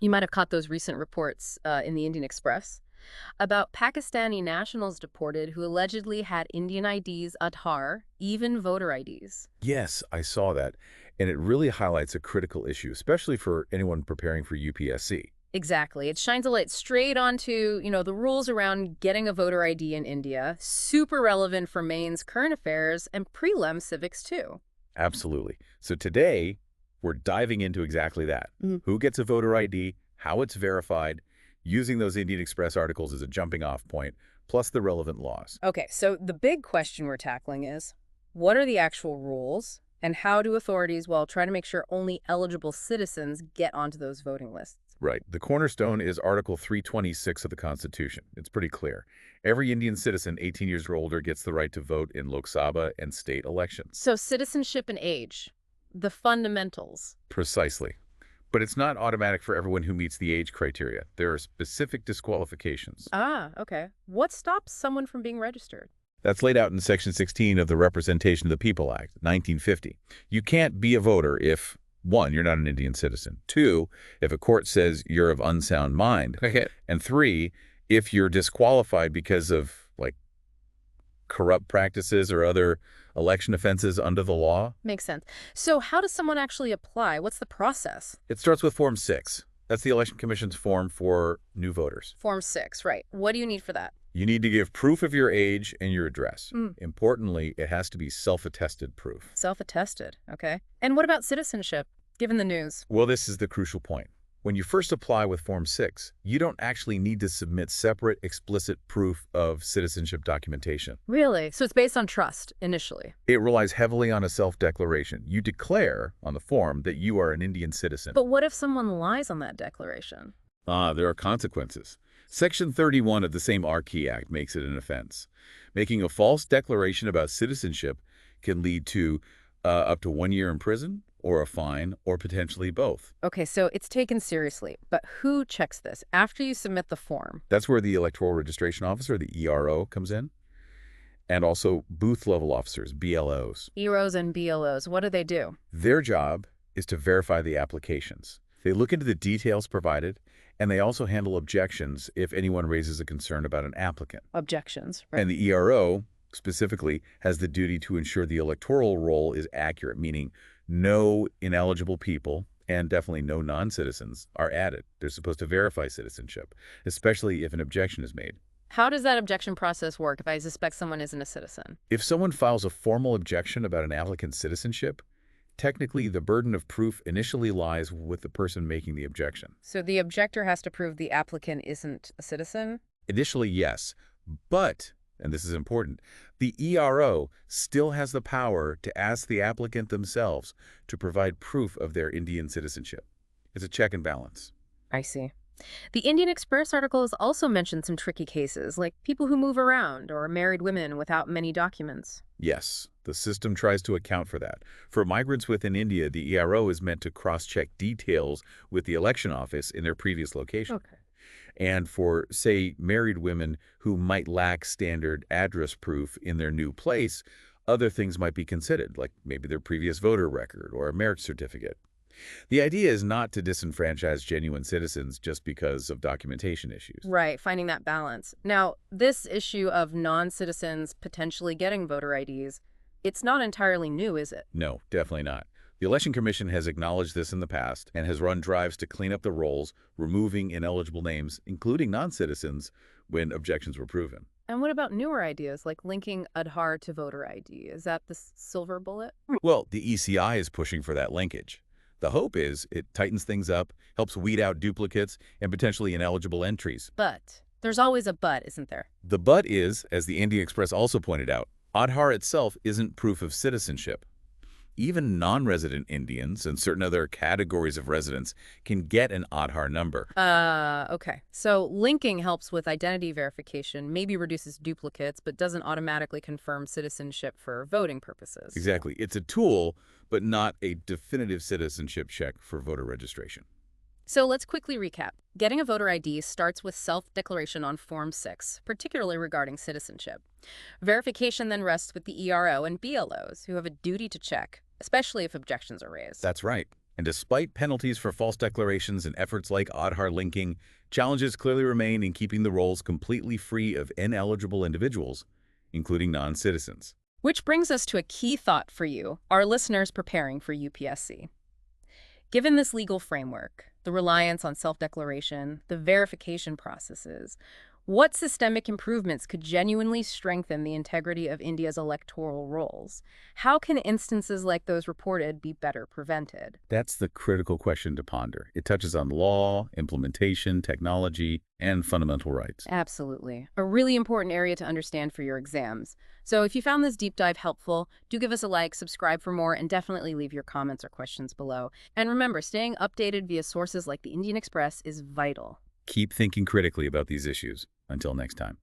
You might have caught those recent reports in the Indian Express about Pakistani nationals deported who allegedly had Indian IDs, Aadhaar, even voter IDs. Yes, I saw that, and it really highlights a critical issue, especially for anyone preparing for UPSC. Exactly. It shines a light straight onto, the rules around getting a voter ID in India, super relevant for Maine's current affairs and prelim civics too. Absolutely. So today, we're diving into exactly that. Who gets a voter ID, how it's verified, using those Indian Express articles as a jumping-off point, plus the relevant laws. Okay, so the big question we're tackling is, what are the actual rules, and how do authorities, well, try to make sure only eligible citizens get onto those voting lists? Right. The cornerstone is Article 326 of the Constitution. It's pretty clear. Every Indian citizen 18 years or older gets the right to vote in Lok Sabha and state elections. So citizenship and age, the fundamentals. Precisely. But it's not automatic for everyone who meets the age criteria. There are specific disqualifications. Ah, okay. What stops someone from being registered? That's laid out in Section 16 of the Representation of the People Act, 1950. You can't be a voter if, 1, you're not an Indian citizen. 2, if a court says you're of unsound mind. Okay. And 3, if you're disqualified because of, corrupt practices or other election offenses under the law. Makes sense. So how does someone actually apply? What's the process? It starts with Form 6. That's the Election Commission's form for new voters. Form 6, right. What do you need for that? You need to give proof of your age and your address. Importantly, it has to be self-attested proof. Self-attested, okay. And what about citizenship, given the news? Well, this is the crucial point. When you first apply with Form 6, you don't actually need to submit separate, explicit proof of citizenship documentation. Really? So it's based on trust, initially? It relies heavily on a self-declaration. You declare on the form that you are an Indian citizen. But what if someone lies on that declaration? There are consequences. Section 31 of the same Key Act makes it an offense. Making a false declaration about citizenship can lead to up to 1 year in prison, or a fine, or potentially both. Okay, so it's taken seriously. But who checks this after you submit the form? That's where the Electoral Registration Officer, the ERO, comes in. And also booth-level officers, BLOs. EROs and BLOs, what do they do? Their job is to verify the applications. They look into the details provided, and they also handle objections if anyone raises a concern about an applicant. Objections, right. And the ERO, specifically, has the duty to ensure the electoral roll is accurate, meaning no ineligible people and definitely no non-citizens are added. They're supposed to verify citizenship, especially if an objection is made. How does that objection process work if I suspect someone isn't a citizen? If someone files a formal objection about an applicant's citizenship, technically the burden of proof initially lies with the person making the objection. So the objector has to prove the applicant isn't a citizen? Initially, yes, but, and this is important, the ERO still has the power to ask the applicant themselves to provide proof of their Indian citizenship. It's a check and balance. I see. The Indian Express article has also mentioned some tricky cases, like people who move around or married women without many documents. Yes, the system tries to account for that. For migrants within India, the ERO is meant to cross-check details with the election office in their previous location. Okay. And for, say, married women who might lack standard address proof in their new place, other things might be considered, like maybe their previous voter record or a marriage certificate. The idea is not to disenfranchise genuine citizens just because of documentation issues. Right, finding that balance. Now, this issue of non-citizens potentially getting voter IDs, it's not entirely new, is it? No, definitely not. The Election Commission has acknowledged this in the past and has run drives to clean up the rolls, removing ineligible names, including non-citizens, when objections were proven. And what about newer ideas like linking Aadhaar to voter ID? Is that the silver bullet? Well, the ECI is pushing for that linkage. The hope is it tightens things up, helps weed out duplicates, and potentially ineligible entries. But there's always a but, isn't there? The but is, as the Indian Express also pointed out, Aadhaar itself isn't proof of citizenship. Even non-resident Indians and certain other categories of residents can get an Aadhaar number. Okay. So linking helps with identity verification, maybe reduces duplicates, but doesn't automatically confirm citizenship for voting purposes. Exactly. It's a tool, but not a definitive citizenship check for voter registration. So let's quickly recap. Getting a voter ID starts with self-declaration on Form 6, particularly regarding citizenship. Verification then rests with the ERO and BLOs, who have a duty to check, especially if objections are raised. That's right. And despite penalties for false declarations and efforts like Aadhaar linking, challenges clearly remain in keeping the rolls completely free of ineligible individuals, including non-citizens. Which brings us to a key thought for you, our listeners preparing for UPSC. Given this legal framework, the reliance on self-declaration, the verification processes, what systemic improvements could genuinely strengthen the integrity of India's electoral rolls? How can instances like those reported be better prevented? That's the critical question to ponder. It touches on law, implementation, technology, and fundamental rights. Absolutely. A really important area to understand for your exams. So if you found this deep dive helpful, do give us a like, subscribe for more, and definitely leave your comments or questions below. And remember, staying updated via sources like the Indian Express is vital. Keep thinking critically about these issues. Until next time.